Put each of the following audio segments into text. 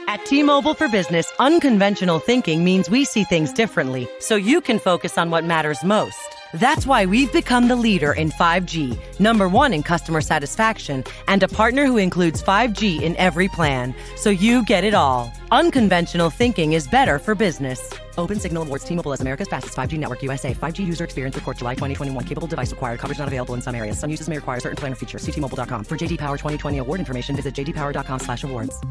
At T-Mobile for Business, unconventional thinking means we see things differently, so you can focus on what matters most. That's why we've become the leader in 5G, number one in customer satisfaction, and a partner who includes 5G in every plan, so you get it all. Unconventional thinking is better for business. Open Signal awards T-Mobile as America's fastest 5G network USA. 5G user experience report July 2021. Capable device required. Coverage not available in some areas. Some uses may require certain plan or features. See T-Mobile.com. For JD Power 2020 award information, visit jdpower.com/awards.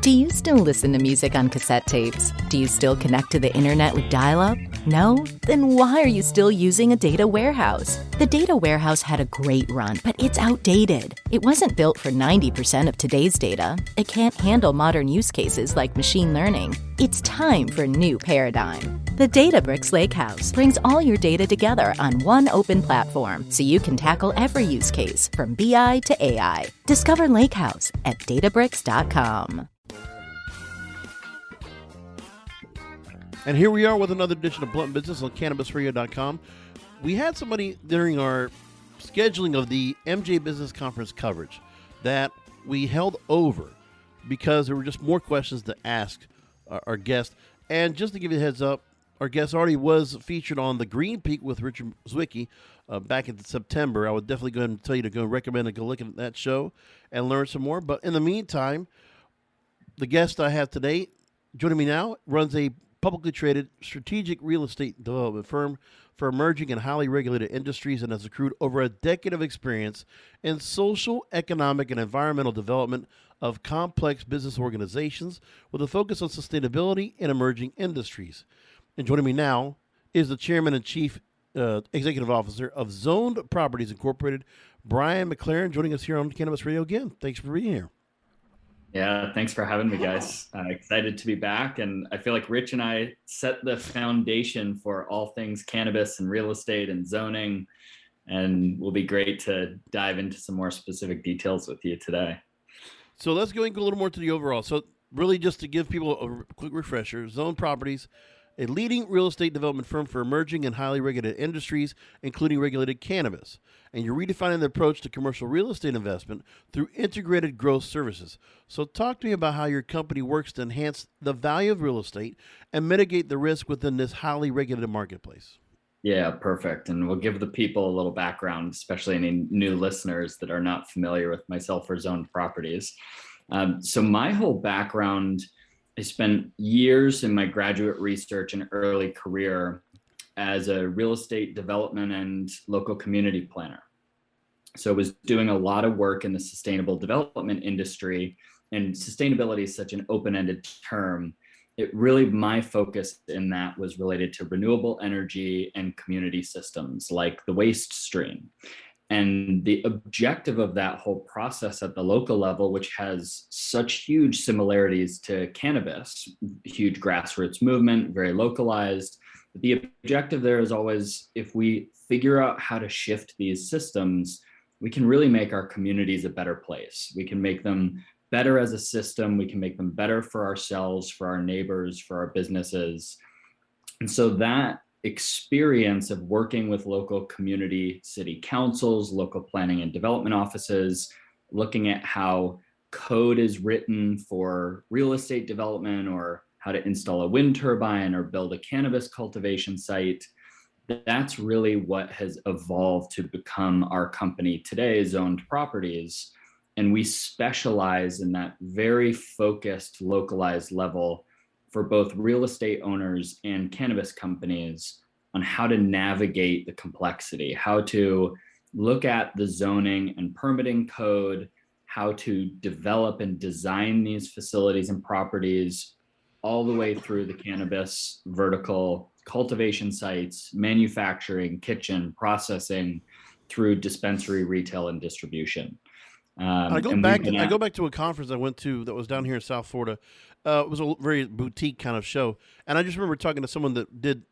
Do you still listen to music on cassette tapes? Do you still connect to the internet with dial-up? No? Then why are you still using a data warehouse? The data warehouse had a great run, but it's outdated. It wasn't built for 90% of today's data. It can't handle modern use cases like machine learning. It's time for a new paradigm. The Databricks Lakehouse brings all your data together on one open platform so you can tackle every use case from BI to AI. Discover Lakehouse at Databricks.com. And here we are with another edition of Blunt Business on CannabisRadio.com. We had somebody during our scheduling of the MJ Business Conference coverage that we held over because there were just more questions to ask our guest. And just to give you a heads up, our guest already was featured on the Green Peak with Richard Zwicky back in September. I would definitely go ahead and tell you to go recommend and go look at that show and learn some more. But in the meantime, the guest I have today, joining me now, runs a publicly traded strategic real estate development firm for emerging and highly regulated industries and has accrued over a decade of experience in social, economic, and environmental development of complex business organizations with a focus on sustainability in emerging industries. And joining me now is the chairman and chief executive officer of Zoned Properties Incorporated, Bryan McLaren, joining us here on Cannabis Radio again. Thanks for being here. Yeah, thanks for having me, guys. Excited to be back. And I feel like Rich and I set the foundation for all things cannabis and real estate and zoning. And will be great to dive into some more specific details with you today. So let's go and go a little more to the overall. So really just to give people a quick refresher, Zoned Properties, a leading real estate development firm for emerging and highly regulated industries, including regulated cannabis. And you're redefining the approach to commercial real estate investment through integrated growth services. So talk to me about how your company works to enhance the value of real estate and mitigate the risk within this highly regulated marketplace. Yeah, perfect. And we'll give the people a little background, especially any new listeners that are not familiar with myself or Zoned Properties. So my whole background, I spent years in my graduate research and early career as a real estate development and local community planner. So I was doing a lot of work in the sustainable development industry, and sustainability is such an open-ended term. My focus in that was related to renewable energy and community systems like the waste stream. And the objective of that whole process at the local level, which has such huge similarities to cannabis, huge grassroots movement, very localized. The objective there is always, if we figure out how to shift these systems, we can really make our communities a better place. We can make them better as a system. We can make them better for ourselves, for our neighbors, for our businesses. And so that experience of working with local community city councils, local planning and development offices, looking at how code is written for real estate development or how to install a wind turbine or build a cannabis cultivation site. That's really what has evolved to become our company today, Zoned Properties. And we specialize in that very focused, localized level for both real estate owners and cannabis companies on how to navigate the complexity, how to look at the zoning and permitting code, how to develop and design these facilities and properties all the way through the cannabis vertical, cultivation sites, manufacturing, kitchen, processing, through dispensary, retail, and distribution. I go back to a conference I went to that was down here in South Florida. It was a very boutique kind of show. And I just remember talking to someone that did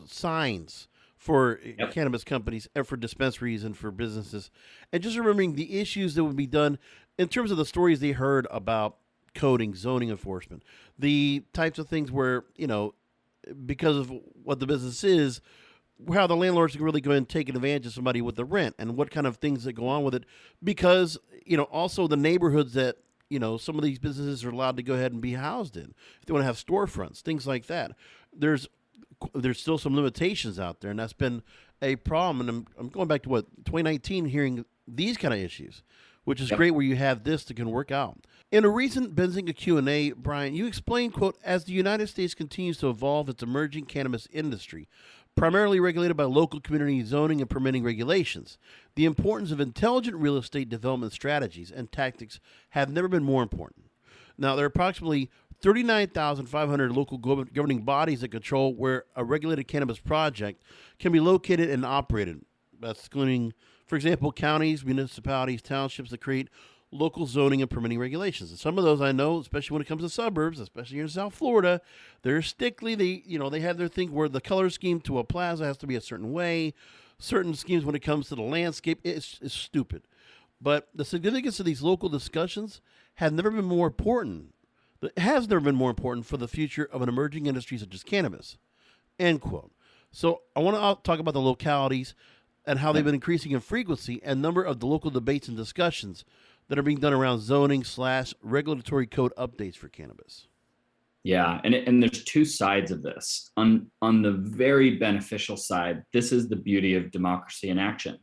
signs for cannabis companies and for dispensaries and for businesses. And just remembering the issues that would be done in terms of the stories they heard about coding, zoning enforcement, the types of things where, because of what the business is, how the landlords can really go and take advantage of somebody with the rent and what kind of things that go on with it. Because, also the neighborhoods that some of these businesses are allowed to go ahead and be housed in, if they want to have storefronts, things like that. There's still some limitations out there, and that's been a problem. And I'm going back to 2019, hearing these kind of issues, which is great where you have this that can work out. In a recent Benzinga Q&A, Bryan, you explained, quote, as the United States continues to evolve its emerging cannabis industry, primarily regulated by local community zoning and permitting regulations, the importance of intelligent real estate development strategies and tactics have never been more important. Now, there are approximately 39,500 local governing bodies that control where a regulated cannabis project can be located and operated. That's including, for example, counties, municipalities, townships that create local zoning and permitting regulations. And some of those I know, especially when it comes to suburbs, especially here in South Florida, they're strictly, they have their thing where the color scheme to a plaza has to be a certain way. Certain schemes when it comes to the landscape, it's stupid. But the significance of these local discussions have never been more important. It has never been more important for the future of an emerging industry such as cannabis, end quote. So I want to talk about the localities and how they've been increasing in frequency and number of the local debates and discussions that are being done around zoning / regulatory code updates for cannabis. Yeah, and there's two sides of this. On the very beneficial side, this is the beauty of democracy in action.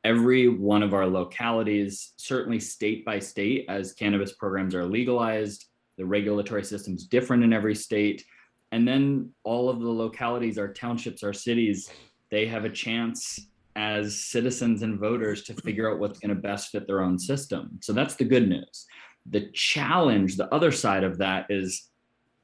Every one of our localities, certainly state by state, as cannabis programs are legalized, the regulatory system's different in every state. And then all of the localities, our townships, our cities, they have a chance as citizens and voters to figure out what's going to best fit their own system. So that's the good news. The challenge, the other side of that is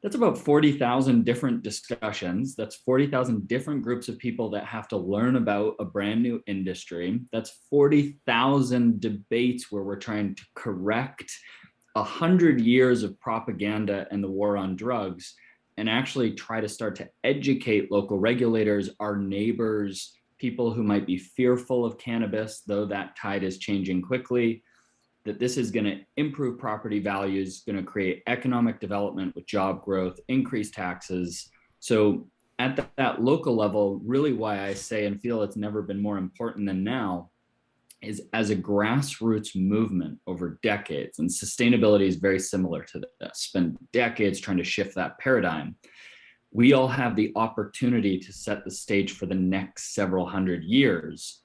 that's about 40,000 different discussions. That's 40,000 different groups of people that have to learn about a brand new industry. That's 40,000 debates where we're trying to correct 100 years of propaganda and the war on drugs, and actually try to start to educate local regulators, our neighbors, people who might be fearful of cannabis, though that tide is changing quickly, that this is going to improve property values, going to create economic development with job growth, increase taxes. So at that local level, really why I say and feel it's never been more important than now is as a grassroots movement over decades, and sustainability is very similar to this, spent decades trying to shift that paradigm. We all have the opportunity to set the stage for the next several hundred years,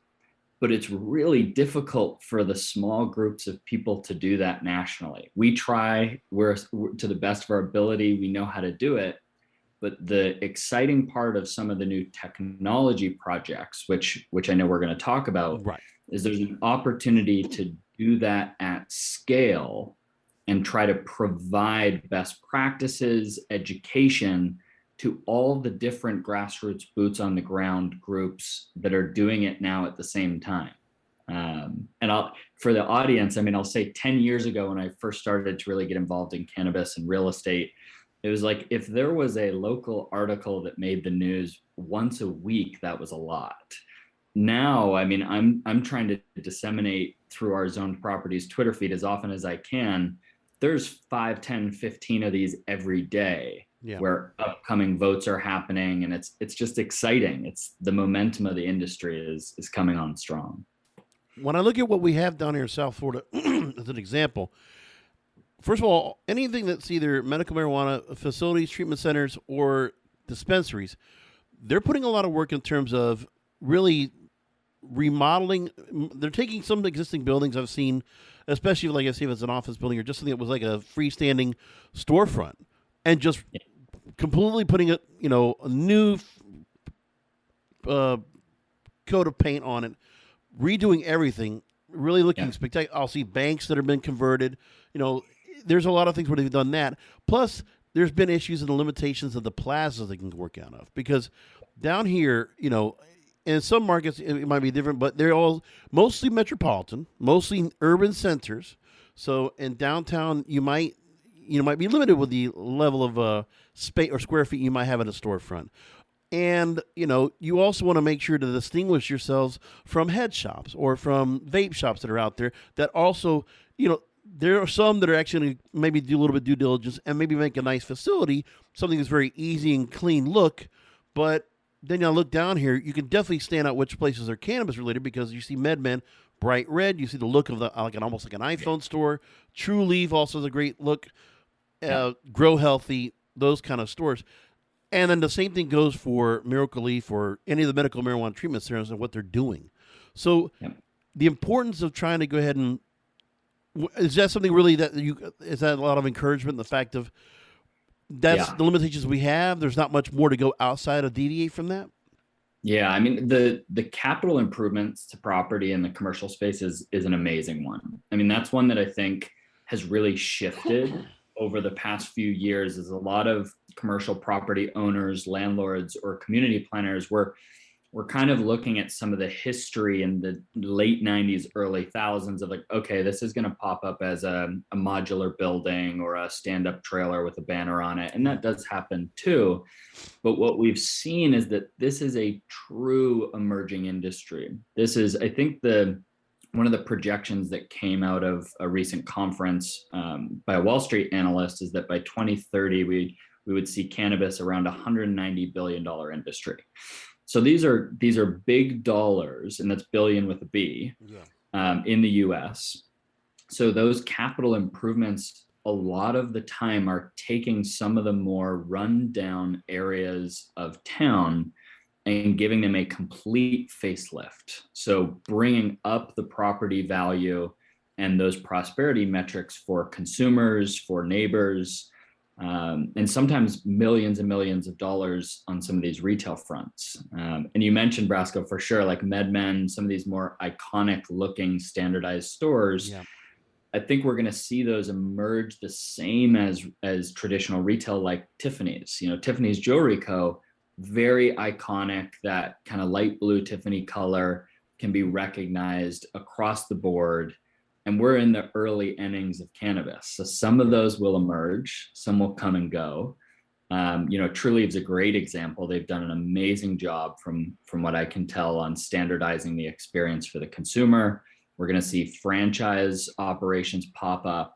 but it's really difficult for the small groups of people to do that nationally. We try, we're to the best of our ability, we know how to do it, but the exciting part of some of the new technology projects, which I know we're going to talk about, right, is there's an opportunity to do that at scale and try to provide best practices, education to all the different grassroots boots on the ground groups that are doing it now at the same time. For the audience, I'll say 10 years ago when I first started to really get involved in cannabis and real estate, it was like if there was a local article that made the news once a week, that was a lot. Now, I'm trying to disseminate through our zoned properties Twitter feed as often as I can. There's 5, 10, 15 of these every day where upcoming votes are happening, and it's just exciting. It's the momentum of the industry is coming on strong. When I look at what we have down here in South Florida, as an example, first of all, anything that's either medical marijuana facilities, treatment centers, or dispensaries, they're putting a lot of work in terms of really remodeling. They're taking some existing buildings I've seen, especially like I say if it's an office building or just something that was like a freestanding storefront, and just completely putting a new coat of paint on it, redoing everything, really looking spectacular. I'll see banks that have been converted. There's a lot of things where they've done that. Plus, there's been issues in the limitations of the plazas they can work out of, because down here, in some markets, it might be different, but they're all mostly metropolitan, mostly urban centers. So in downtown, you might be limited with the level of space or square feet you might have in a storefront. And, you also want to make sure to distinguish yourselves from head shops or from vape shops that are out there that also, there are some that are actually maybe do a little bit of due diligence and maybe make a nice facility, something that's very easy and clean look, but then you look down here, you can definitely stand out which places are cannabis related, because you see MedMen bright red. You see the look of the almost like an iPhone store. True Leaf also has a great look. Grow Healthy, those kind of stores. And then the same thing goes for Miracle Leaf or any of the medical marijuana treatment centers and what they're doing. So the importance of trying to go ahead and is that something really is that a lot of encouragement in the fact of that's the limitations we have? There's not much more to go outside of deviate from that? Yeah, I mean, the capital improvements to property in the commercial space is an amazing one. I mean, that's one that I think has really shifted over the past few years as a lot of commercial property owners, landlords, or community planners we're kind of looking at some of the history in the late 90s, early thousands of like, okay, this is going to pop up as a modular building or a stand-up trailer with a banner on it. And that does happen too. But what we've seen is that this is a true emerging industry. This is, I think, one of the projections that came out of a recent conference by a Wall Street analyst is that by 2030, we would see cannabis around $190 billion industry. So these are big dollars, and that's billion with a B, in the US. So those capital improvements, a lot of the time, are taking some of the more rundown areas of town and giving them a complete facelift. So bringing up the property value and those prosperity metrics for consumers, for neighbors, and sometimes millions and millions of dollars on some of these retail fronts. And you mentioned, Brasco, for sure, like MedMen, some of these more iconic looking standardized stores. Yeah. I think we're going to see those emerge the same as traditional retail, like Tiffany's. You know, Tiffany's Jewelry Co., very iconic. That kind of light blue Tiffany color can be recognized across the board. And we're in the early innings of cannabis. So some of those will emerge, some will come and go. True Leaf's a great example. They've done an amazing job from what I can tell on standardizing the experience for the consumer. We're going to see franchise operations pop up.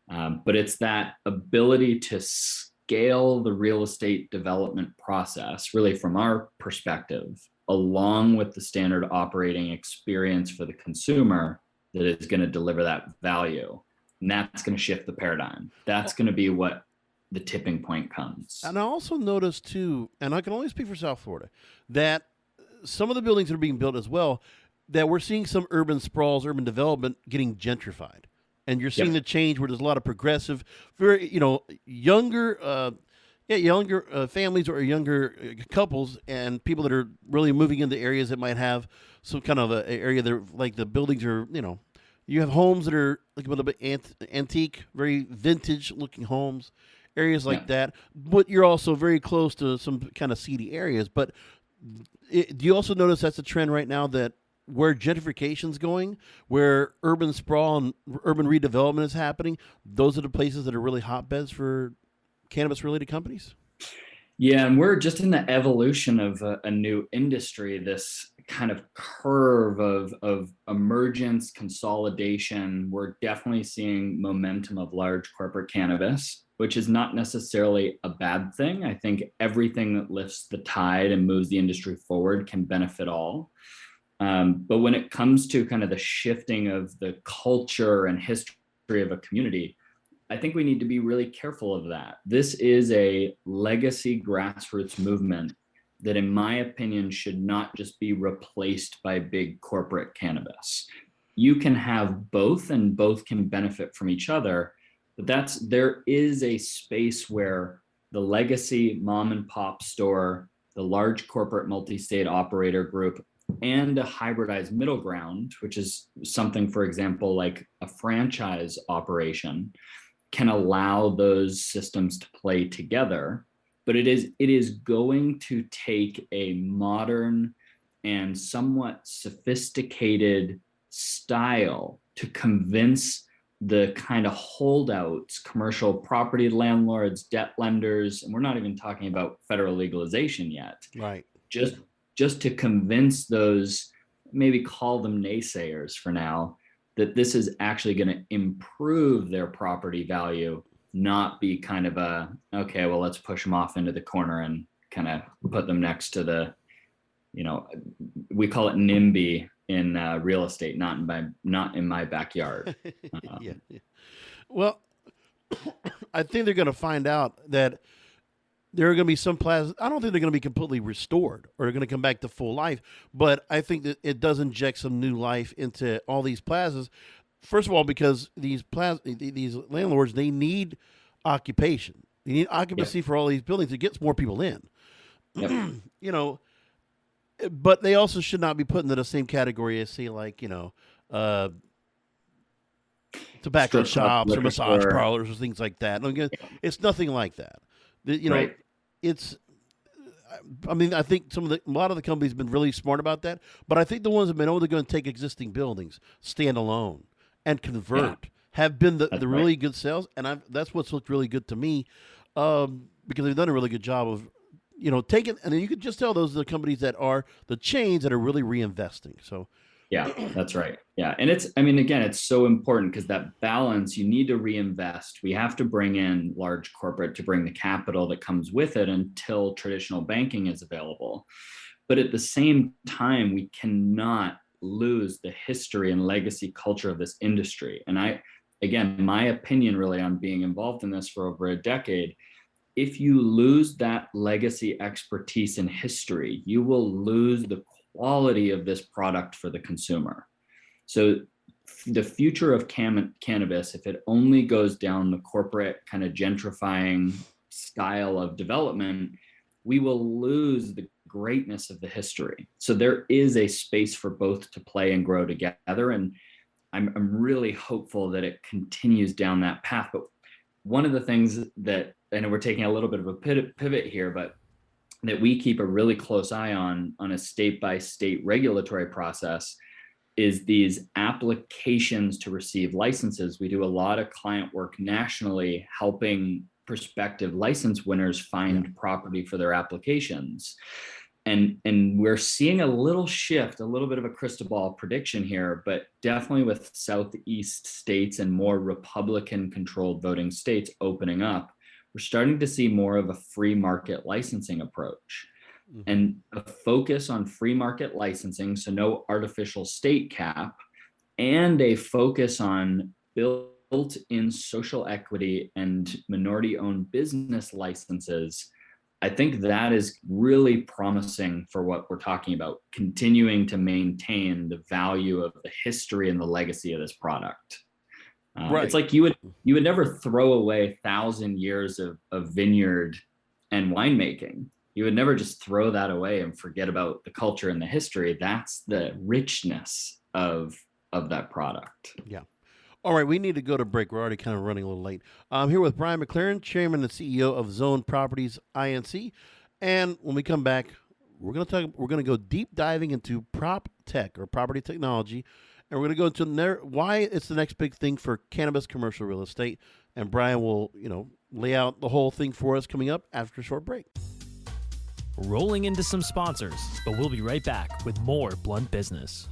But it's that ability to scale the real estate development process, really from our perspective, along with the standard operating experience for the consumer, that is going to deliver that value. And that's going to shift the paradigm. That's going to be what the tipping point comes. And I also noticed too, and I can only speak for South Florida, that some of the buildings that are being built as well, that we're seeing some urban sprawls, urban development getting gentrified. And you're seeing the change where there's a lot of progressive, very, younger families or younger couples and people that are really moving into areas that might have some kind of an area that, like, the buildings are, you have homes that are like a little bit antique, very vintage looking homes, areas like that. But you're also very close to some kind of seedy areas. But do you also notice that's a trend right now, that where gentrification's going, where urban sprawl and urban redevelopment is happening, those are the places that are really hotbeds for cannabis-related companies? Yeah, and we're just in the evolution of a new industry, this kind of curve of emergence, consolidation. We're definitely seeing momentum of large corporate cannabis, which is not necessarily a bad thing. I think everything that lifts the tide and moves the industry forward can benefit all. But when it comes to kind of the shifting of the culture and history of a community, I think we need to be really careful of that. This is a legacy grassroots movement that, in my opinion, should not just be replaced by big corporate cannabis. You can have both, and both can benefit from each other. But there is a space where the legacy mom and pop store, the large corporate multi-state operator group, and a hybridized middle ground, which is something, for example, like a franchise operation, can allow those systems to play together. But it is going to take a modern and somewhat sophisticated style to convince the kind of holdouts, commercial property landlords, debt lenders, and we're not even talking about federal legalization yet. Right. Just to convince those, maybe call them naysayers for now, that this is actually going to improve their property value, not be kind of okay, well, let's push them off into the corner and kind of put them next to the, we call it NIMBY, in real estate, not in my backyard. Yeah. Well, I think they're going to find out that there are going to be some plazas. I don't think they're going to be completely restored or they're going to come back to full life, but I think that it does inject some new life into all these plazas. First of all, because these landlords, they need occupation. They need occupancy for all these buildings. It gets more people in. Yep. But they also should not be put into the same category as, say, like, tobacco shops or massage parlors or things like that. It's nothing like that. Right. I think a lot of the companies have been really smart about that, but I think the ones that have been able to go and take existing buildings, stand alone, and convert have been the really good sales, and that's what's looked really good to me, because they've done a really good job of, taking, and then you could just tell those are the companies that are the chains that are really reinvesting. So. Yeah, that's right. Yeah. And it's so important because that balance, you need to reinvest. We have to bring in large corporate to bring the capital that comes with it until traditional banking is available. But at the same time, we cannot lose the history and legacy culture of this industry. And my opinion really on being involved in this for over a decade, if you lose that legacy expertise and history, you will lose the quality of this product for the consumer. So the future of cannabis, if it only goes down the corporate kind of gentrifying style of development, we will lose the greatness of the history. So there is a space for both to play and grow together. And I'm really hopeful that it continues down that path. But one of the things that, and we're taking a little bit of a pivot here, but that we keep a really close eye on a state-by-state regulatory process is these applications to receive licenses. We do a lot of client work nationally helping prospective license winners find property for their applications. And we're seeing a little shift, a little bit of a crystal ball prediction here, but definitely with Southeast states and more Republican-controlled voting states opening up, we're starting to see more of a free market licensing approach. And a focus on free market licensing, so no artificial state cap, and a focus on built-in social equity and minority-owned business licenses. I think that is really promising for what we're talking about, continuing to maintain the value of the history and the legacy of this product. Right. It's like you would never throw away 1,000 years of vineyard and winemaking. You would never just throw that away and forget about the culture and the history. That's the richness of that product. Yeah. All right, we need to go to break. We're already kind of running a little late. I'm here with Bryan McLaren, Chairman and CEO of Zone Properties Inc. And when we come back, we're going to go deep diving into prop tech or property technology. And we're going to go into why it's the next big thing for cannabis commercial real estate. And Bryan will, lay out the whole thing for us coming up after a short break. Rolling into some sponsors, but we'll be right back with more Blunt Business.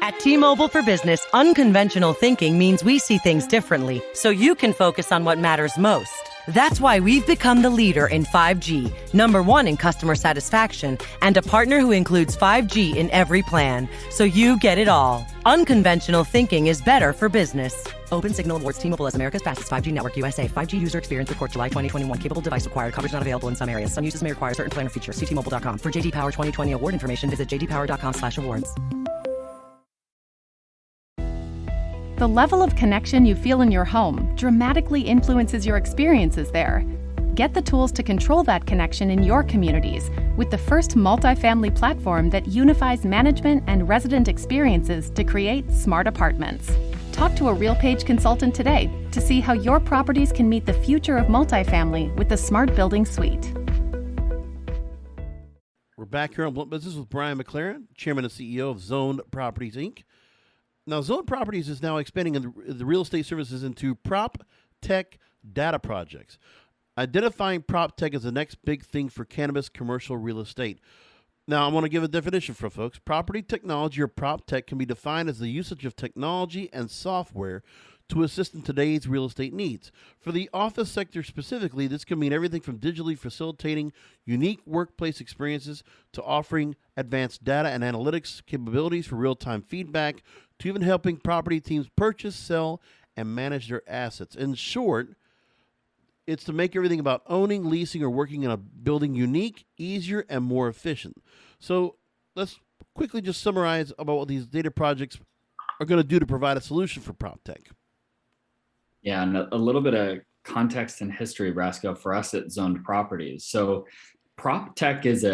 At T-Mobile for Business, unconventional thinking means we see things differently, so you can focus on what matters most. That's why we've become the leader in 5G, #1 in customer satisfaction, and a partner who includes 5G in every plan, so you get it all. Unconventional thinking is better for business. Open Signal awards T-Mobile as America's fastest 5G network USA. 5G user experience report July 2021. Capable device required. Coverage not available in some areas. Some uses may require certain plan or features. See T-Mobile.com. For JD Power 2020 award information, visit jdpower.com/awards. The level of connection you feel in your home dramatically influences your experiences there. Get the tools to control that connection in your communities with the first multifamily platform that unifies management and resident experiences to create smart apartments. Talk to a RealPage consultant today to see how your properties can meet the future of multifamily with the Smart Building Suite. We're back here on Blunt Business with Bryan McLaren, Chairman and CEO of Zone Properties Inc. Now, Zone Properties is now expanding the real estate services into prop tech data projects, identifying prop tech as the next big thing for cannabis commercial real estate. Now, I want to give a definition for folks. Property technology or prop tech can be defined as the usage of technology and software to assist in today's real estate needs. For the office sector specifically, this can mean everything from digitally facilitating unique workplace experiences to offering advanced data and analytics capabilities for real-time feedback to even helping property teams purchase, sell, and manage their assets. In short, it's to make everything about owning, leasing, or working in a building unique, easier, and more efficient. So let's quickly just summarize about what these data projects are going to do to provide a solution for PropTech. Yeah, and a little bit of context and history, Brasco, for us at Zoned Properties. So PropTech is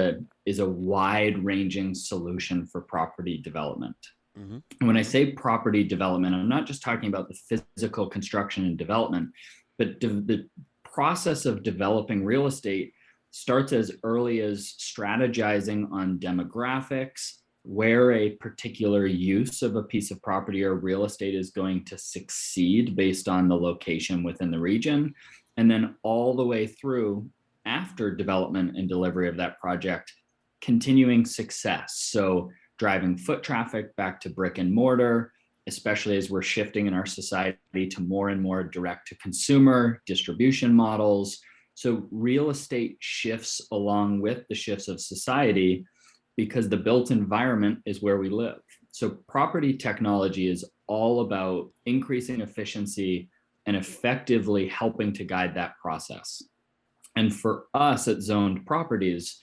a wide-ranging solution for property development. Mm-hmm. And when I say property development, I'm not just talking about the physical construction and development, but the process of developing real estate starts as early as strategizing on demographics, where a particular use of a piece of property or real estate is going to succeed based on the location within the region, and then all the way through after development and delivery of that project, continuing success. So driving foot traffic back to brick and mortar, especially as we're shifting in our society to more and more direct to consumer distribution models. So real estate shifts along with the shifts of society because the built environment is where we live. So property technology is all about increasing efficiency and effectively helping to guide that process. And for us at Zoned Properties,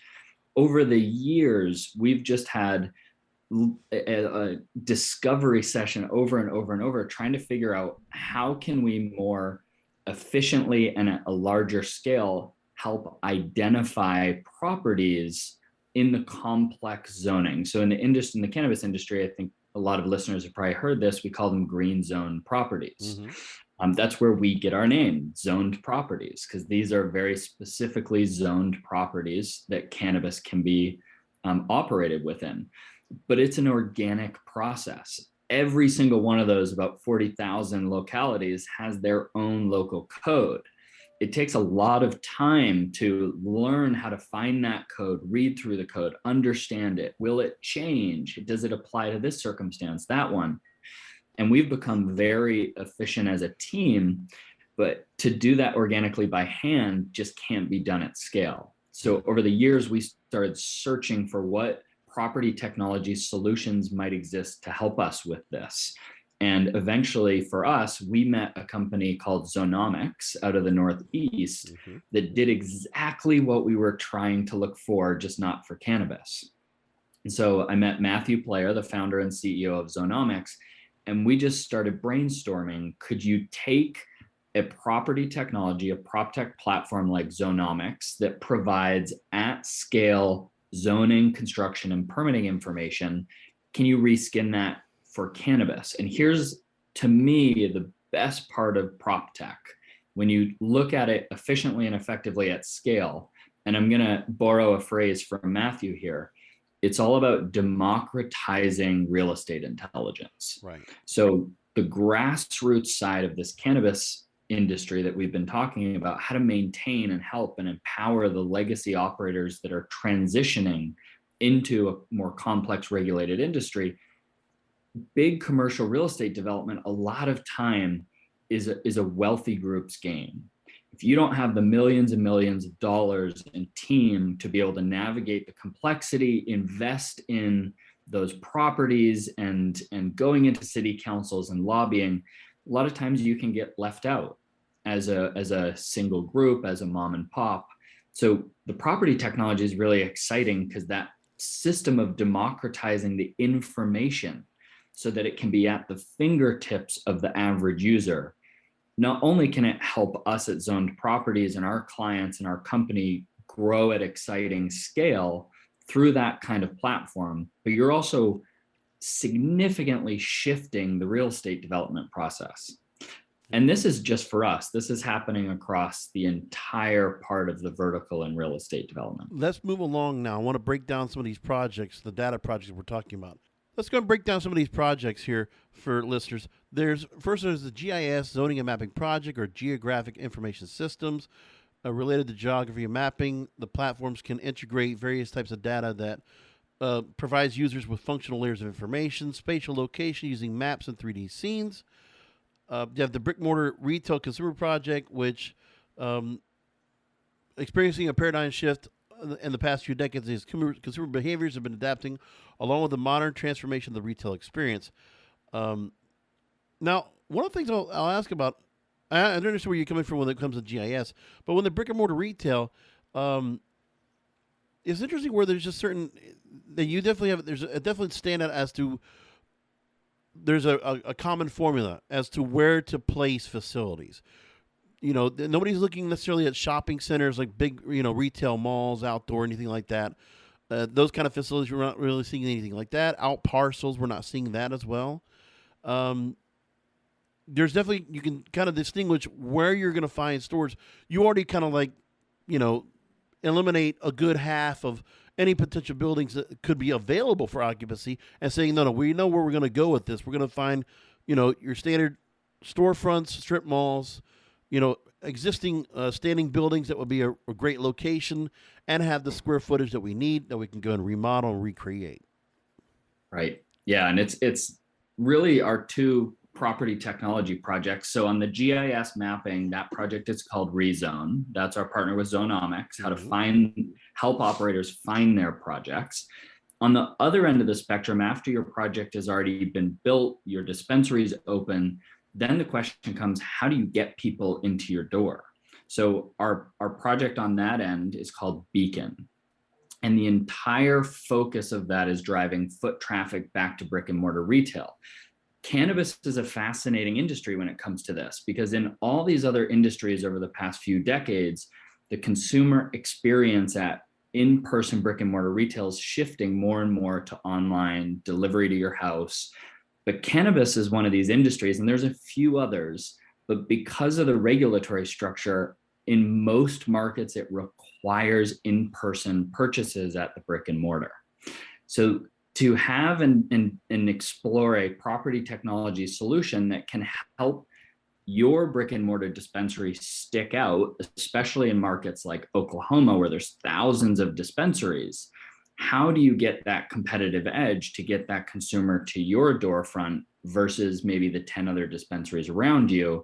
over the years, we've just had a discovery session over and over and over, trying to figure out how can we more efficiently and at a larger scale help identify properties in the complex zoning. So in the cannabis industry, I think a lot of listeners have probably heard this, we call them green zone properties. Mm-hmm. That's where we get our name, Zoned Properties, because these are very specifically zoned properties that cannabis can be operated within. But it's an organic process. Every single one of those, about 40,000 localities, has their own local code. It takes a lot of time to learn how to find that code, read through the code, understand it. Will it change? Does it apply to this circumstance, that one? And we've become very efficient as a team, but to do that organically by hand just can't be done at scale. So over the years, we started searching for what property technology solutions might exist to help us with this. And eventually for us, we met a company called Zonomics out of the Northeast that did exactly what we were trying to look for, just not for cannabis. And so I met Matthew Player, the founder and CEO of Zonomics, and we just started brainstorming, could you take a property technology, a PropTech platform like Zonomics that provides at scale zoning, construction, and permitting information, can you reskin that for cannabis? And here's, to me, the best part of PropTech. When you look at it efficiently and effectively at scale, and I'm going to borrow a phrase from Matthew here, it's all about democratizing real estate intelligence. Right. So the grassroots side of this cannabis industry that we've been talking about, how to maintain and help and empower the legacy operators that are transitioning into a more complex regulated industry. Big commercial real estate development, a lot of time is a wealthy group's game. If you don't have the millions and millions of dollars and team to be able to navigate the complexity, invest in those properties and going into city councils and lobbying, a lot of times you can get left out as a single group, as a mom and pop. So the property technology is really exciting because that system of democratizing the information so that it can be at the fingertips of the average user. Not only can it help us at Zoned Properties and our clients and our company grow at exciting scale through that kind of platform, but you're also significantly shifting the real estate development process. And this is just for us. This is happening across the entire part of the vertical in real estate development. Let's move along now. I want to break down some of these projects, the data projects we're talking about. Let's go and break down some of these projects here for listeners. There's the GIS, Zoning and Mapping Project, or Geographic Information Systems. Related to geography and mapping, the platforms can integrate various types of data that provides users with functional layers of information, spatial location using maps and 3D scenes. You have the Brick Mortar Retail Consumer Project, which experiencing a paradigm shift in the past few decades as consumer behaviors have been adapting along with the modern transformation of the retail experience. Now, one of the things I'll ask about, I understand where you're coming from when it comes to GIS, but when the brick and mortar retail, it's interesting where there's just certain that you definitely have. There's a definite standout as to there's a common formula as to where to place facilities. Nobody's looking necessarily at shopping centers like big, retail malls, outdoor, anything like that. Those kind of facilities, we're not really seeing anything like that. Out parcels, we're not seeing that as well. There's definitely, you can kind of distinguish where you're going to find stores. You already kind of eliminate a good half of any potential buildings that could be available for occupancy and saying, no, we know where we're going to go with this. We're going to find, your standard storefronts, strip malls, existing standing buildings that would be a great location and have the square footage that we need that we can go and remodel and recreate. Right. Yeah. And it's really our two property technology projects. So on the GIS mapping, that project is called Rezone. That's our partner with Zonomics, how to help operators find their projects. On the other end of the spectrum, after your project has already been built, your dispensary is open, then the question comes, how do you get people into your door? So our project on that end is called Beacon. And the entire focus of that is driving foot traffic back to brick and mortar retail. Cannabis is a fascinating industry when it comes to this, because in all these other industries over the past few decades, the consumer experience at in-person brick and mortar retail is shifting more and more to online delivery to your house. But cannabis is one of these industries, and there's a few others, but because of the regulatory structure, in most markets, it requires in-person purchases at the brick and mortar. So to have and explore a property technology solution that can help your brick and mortar dispensary stick out, especially in markets like Oklahoma, where there's thousands of dispensaries, how do you get that competitive edge to get that consumer to your doorfront versus maybe the 10 other dispensaries around you,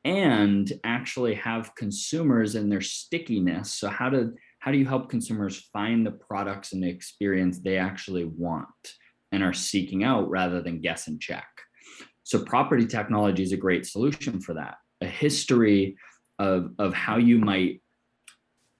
and actually have consumers and their stickiness? So how do you help consumers find the products and the experience they actually want and are seeking out rather than guess and check? So property technology is a great solution for that. A history of how you might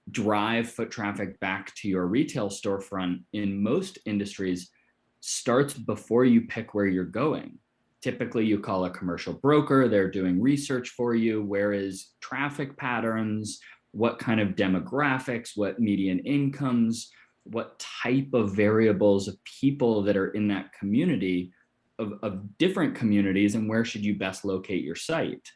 drive foot traffic back to your retail storefront in most industries starts before you pick where you're going. Typically, you call a commercial broker, they're doing research for you. Where is traffic patterns? What kind of demographics, what median incomes, what type of variables of people that are in that community of different communities, and where should you best locate your site?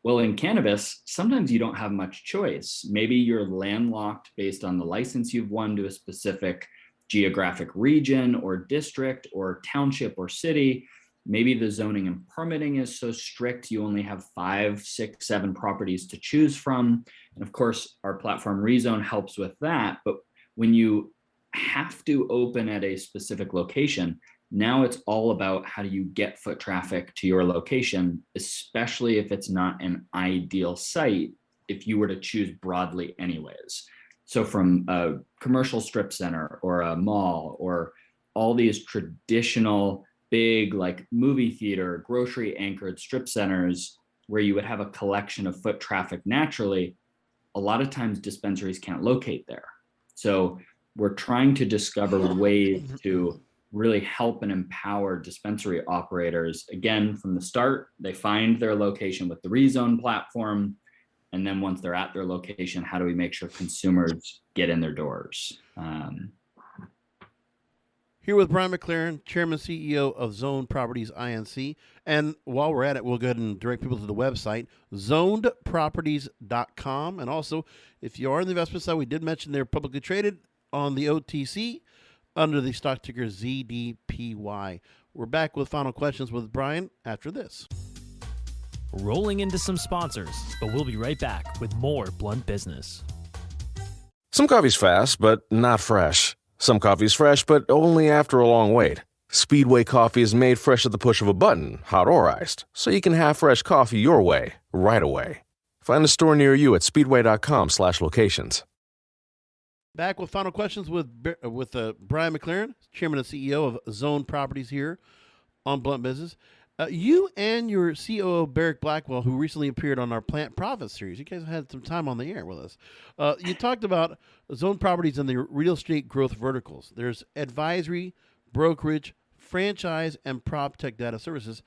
Well, in cannabis, sometimes you don't have much choice. Maybe you're landlocked based on the license you've won to a specific geographic region or district or township or city. Maybe the zoning and permitting is so strict you only have 5, 6, 7 properties to choose from. And of course, our platform Rezone helps with that. But when you have to open at a specific location, now it's all about how do you get foot traffic to your location, especially if it's not an ideal site, if you were to choose broadly anyways. So from a commercial strip center or a mall or all these traditional big like movie theater, grocery anchored strip centers where you would have a collection of foot traffic naturally, a lot of times dispensaries can't locate there. So we're trying to discover ways to really help and empower dispensary operators. Again, from the start, they find their location with the Rezone platform. And then once they're at their location, how do we make sure consumers get in their doors? Here with Bryan McLaren, Chairman CEO of Zone Properties Inc. And while we're at it, we'll go ahead and direct people to the website, zonedproperties.com. And also, if you are in the investment side, we did mention they're publicly traded on the OTC under the stock ticker ZDPY. We're back with final questions with Bryan after this. Rolling into some sponsors, but we'll be right back with more Blunt Business. Some coffee's fast, but not fresh. Some coffee's fresh, but only after a long wait. Speedway coffee is made fresh at the push of a button, hot or iced, so you can have fresh coffee your way, right away. Find a store near you at speedway.com/locations. Back with final questions with Bryan McLaren, Chairman and CEO of Zone Properties here on Blunt Business. You and your COO, Barrick Blackwell, who recently appeared on our Plant Profit series, you guys had some time on the air with us. You talked about Zone Properties and the real estate growth verticals. There's advisory, brokerage, franchise, and prop tech data services,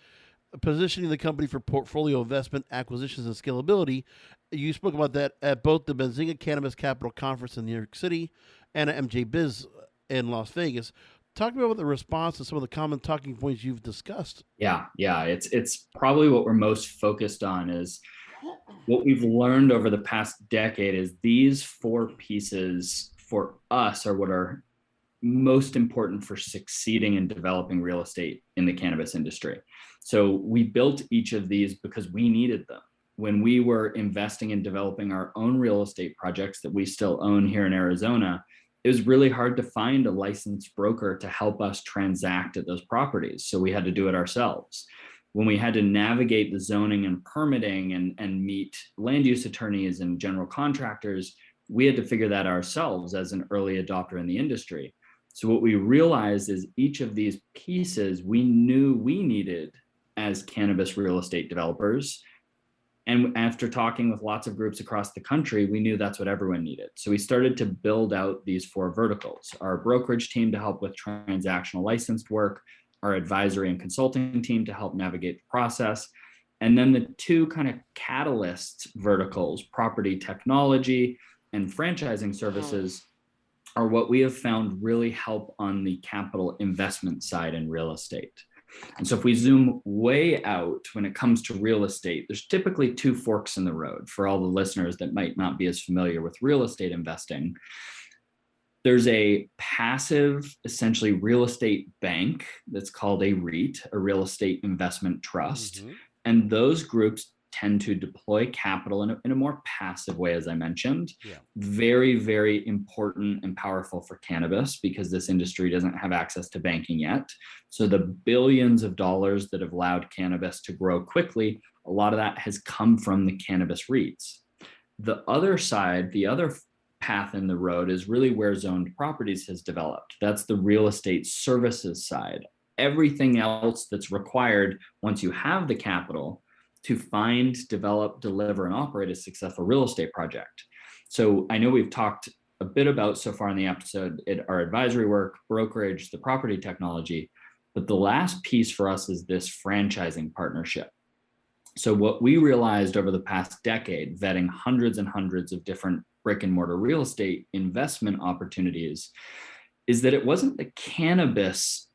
positioning the company for portfolio investment, acquisitions, and scalability. You spoke about that at both the Benzinga Cannabis Capital Conference in New York City and at MJ Biz in Las Vegas. Talk about the response to some of the common talking points you've discussed. Yeah. It's probably what we're most focused on is what we've learned over the past decade is these four pieces for us are what are most important for succeeding in developing real estate in the cannabis industry. So we built each of these because we needed them. When we were investing in developing our own real estate projects that we still own here in Arizona, it was really hard to find a licensed broker to help us transact at those properties. So we had to do it ourselves. When we had to navigate the zoning and permitting and meet land use attorneys and general contractors, we had to figure that ourselves as an early adopter in the industry. So what we realized is each of these pieces we knew we needed as cannabis real estate developers. And after talking with lots of groups across the country, we knew that's what everyone needed. So we started to build out these four verticals: our brokerage team to help with transactional licensed work, our advisory and consulting team to help navigate the process, and then the two kind of catalyst verticals, property technology and franchising services, are what we have found really help on the capital investment side in real estate. And so if we zoom way out when it comes to real estate, there's typically two forks in the road for all the listeners that might not be as familiar with real estate investing. There's a passive, essentially real estate bank that's called a REIT, a real estate investment trust. Mm-hmm. And those groups tend to deploy capital in a more passive way, as I mentioned. Yeah. Very, very important and powerful for cannabis because this industry doesn't have access to banking yet. So the billions of dollars that have allowed cannabis to grow quickly, a lot of that has come from the cannabis REITs. The other side, the other path in the road is really where Zoned Properties has developed. That's the real estate services side. Everything else that's required once you have the capital to find, develop, deliver, and operate a successful real estate project. So I know we've talked a bit about so far in the episode, our advisory work, brokerage, the property technology, but the last piece for us is this franchising partnership. So what we realized over the past decade, vetting hundreds and hundreds of different brick and mortar real estate investment opportunities, is that it wasn't the cannabis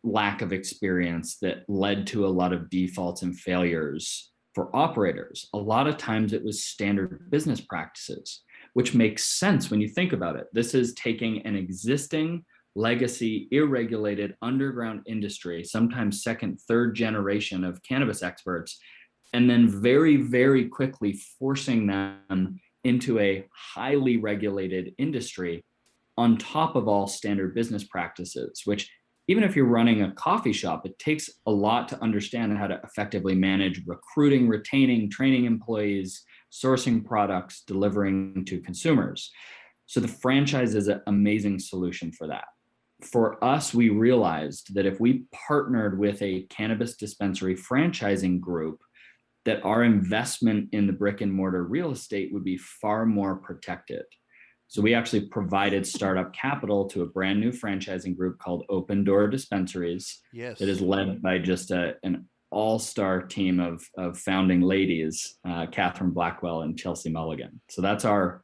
lack of experience that led to a lot of defaults and failures for operators. A lot of times it was standard business practices, which makes sense when you think about it. This is taking an existing legacy, irregulated underground industry, sometimes second, third generation of cannabis experts, and then very, very quickly forcing them into a highly regulated industry on top of all standard business practices, which even if you're running a coffee shop, it takes a lot to understand how to effectively manage recruiting, retaining, training employees, sourcing products, delivering to consumers. So the franchise is an amazing solution for that. For us, we realized that if we partnered with a cannabis dispensary franchising group, that our investment in the brick and mortar real estate would be far more protected. So we actually provided startup capital to a brand new franchising group called Open Door Dispensaries. Yes. That is led by just an all-star team of founding ladies, Catherine Blackwell and Chelsea Mulligan. So that's our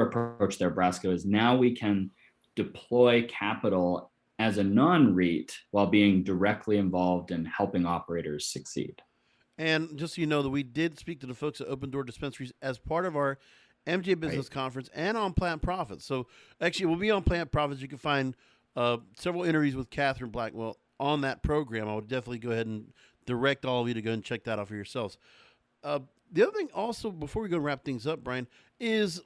approach there, Brasco, is now we can deploy capital as a non-REIT while being directly involved in helping operators succeed. And just so you know that we did speak to the folks at Open Door Dispensaries as part of our MJ Business Conference and on Plant Profits. So actually we'll be on Plant Profits. You can find several interviews with Catherine Blackwell on that program. I would definitely go ahead and direct all of you to go and check that out for yourselves. The other thing also, before we go wrap things up, Bryan, is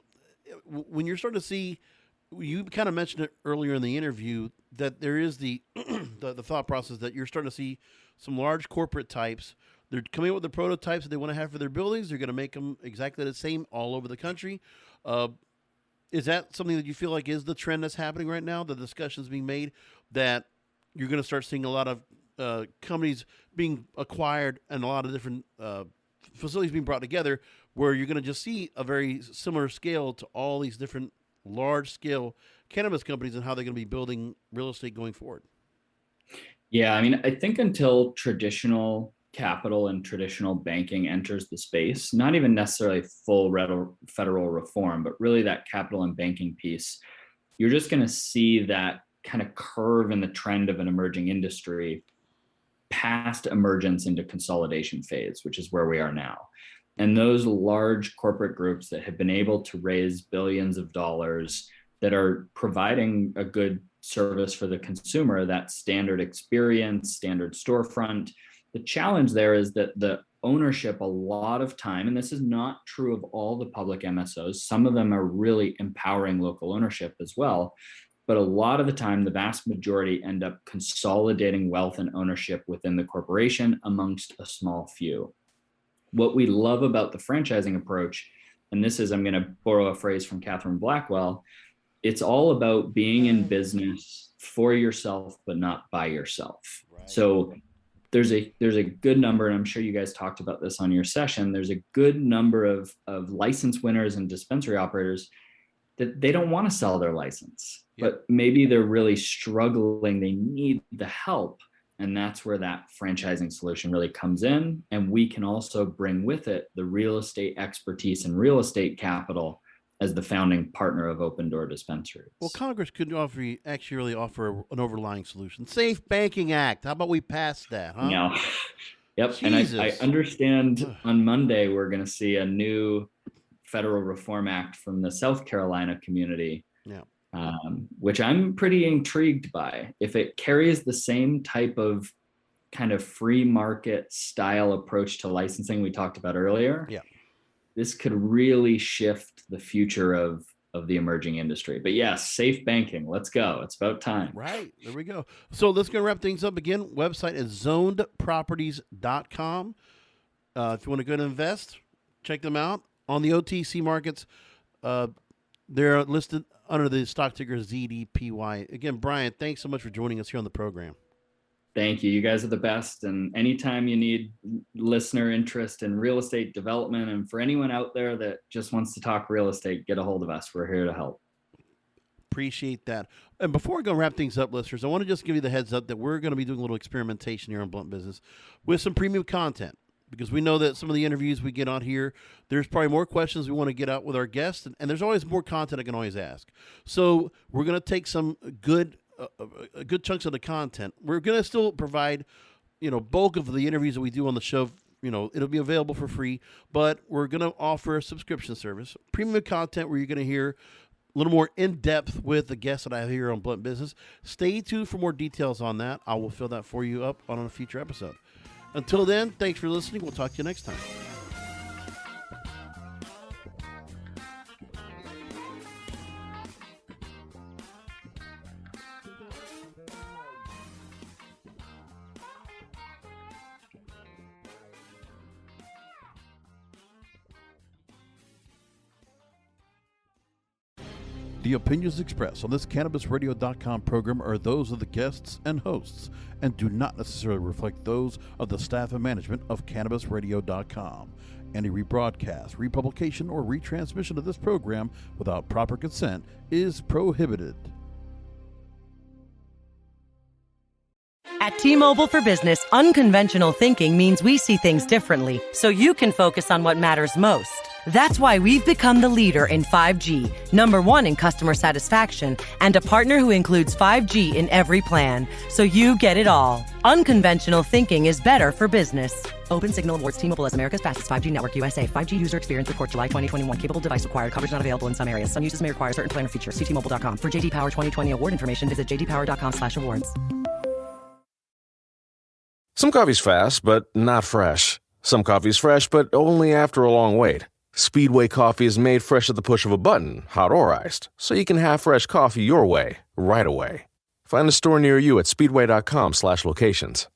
when you're starting to see you kind of mentioned it earlier in the interview that there is the the thought process that you're starting to see some large corporate types. They're coming up with the prototypes that they want to have for their buildings. They're going to make them exactly the same all over the country. Is that something that you feel like is the trend that's happening right now? The discussions being made that you're going to start seeing a lot of companies being acquired and a lot of different facilities being brought together, where you're going to just see a very similar scale to all these different large-scale cannabis companies and how they're going to be building real estate going forward. Yeah, I mean, I think until traditional capital and traditional banking enters the space, not even necessarily full federal reform, but really that capital and banking piece, you're just going to see that kind of curve in the trend of an emerging industry past emergence into consolidation phase, which is where we are now. And those large corporate groups that have been able to raise billions of dollars that are providing a good service for the consumer, that standard experience, standard storefront. The challenge there is that the ownership, a lot of time, and this is not true of all the public MSOs, some of them are really empowering local ownership as well. But a lot of the time, the vast majority end up consolidating wealth and ownership within the corporation amongst a small few. What we love about the franchising approach, and this is, I'm going to borrow a phrase from Catherine Blackwell, it's all about being in business for yourself, but not by yourself. Right. So there's a good number, and I'm sure you guys talked about this on your session, there's a good number of license winners and dispensary operators that they don't want to sell their license, but maybe they're really struggling, they need the help. And that's where that franchising solution really comes in. And we can also bring with it the real estate expertise and real estate capital as the founding partner of Open Door Dispensaries. Well, Congress could actually offer an overlying solution. Safe Banking Act. How about we pass that, huh? No. Yep. Jesus. And I understand on Monday we're going to see a new federal reform act from the South Carolina community. Yeah. Which I'm pretty intrigued by. If it carries the same type of kind of free market style approach to licensing we talked about earlier, this could really shift the future of the emerging industry. But yes, safe banking. Let's go. It's about time. Right. There we go. So let's go wrap things up again. Website is zonedproperties.com. If you want to go and invest, check them out. On the OTC markets, they're listed under the stock ticker ZDPY. Again, Bryan, thanks so much for joining us here on the program. Thank you. You guys are the best. And anytime you need listener interest in real estate development, and for anyone out there that just wants to talk real estate, get a hold of us. We're here to help. Appreciate that. And before we go wrap things up, listeners, I want to just give you the heads up that we're going to be doing a little experimentation here on Blunt Business with some premium content. Because we know that some of the interviews we get on here, there's probably more questions we want to get out with our guests, and there's always more content I can always ask. So we're going to take some good chunks of the content. We're going to still provide, bulk of the interviews that we do on the show. It'll be available for free, but we're going to offer a subscription service, premium content where you're going to hear a little more in-depth with the guests that I have here on Blunt Business. Stay tuned for more details on that. I will fill that for you up on a future episode. Until then, thanks for listening. We'll talk to you next time. The opinions expressed on this CannabisRadio.com program are those of the guests and hosts and do not necessarily reflect those of the staff and management of CannabisRadio.com. Any rebroadcast, republication, or retransmission of this program without proper consent is prohibited. At T-Mobile for Business, unconventional thinking means we see things differently, so you can focus on what matters most. That's why we've become the leader in 5G, #1 in customer satisfaction, and a partner who includes 5G in every plan, so you get it all. Unconventional thinking is better for business. Open Signal awards T-Mobile as America's fastest 5G network USA. 5G user experience report July 2021. Capable device required. Coverage not available in some areas. Some uses may require certain plan or features. See T-Mobile.com. For JD Power 2020 award information, visit jdpower.com/awards. Some coffee's fast, but not fresh. Some coffee's fresh, but only after a long wait. Speedway coffee is made fresh at the push of a button, hot or iced, so you can have fresh coffee your way, right away. Find a store near you at speedway.com/locations.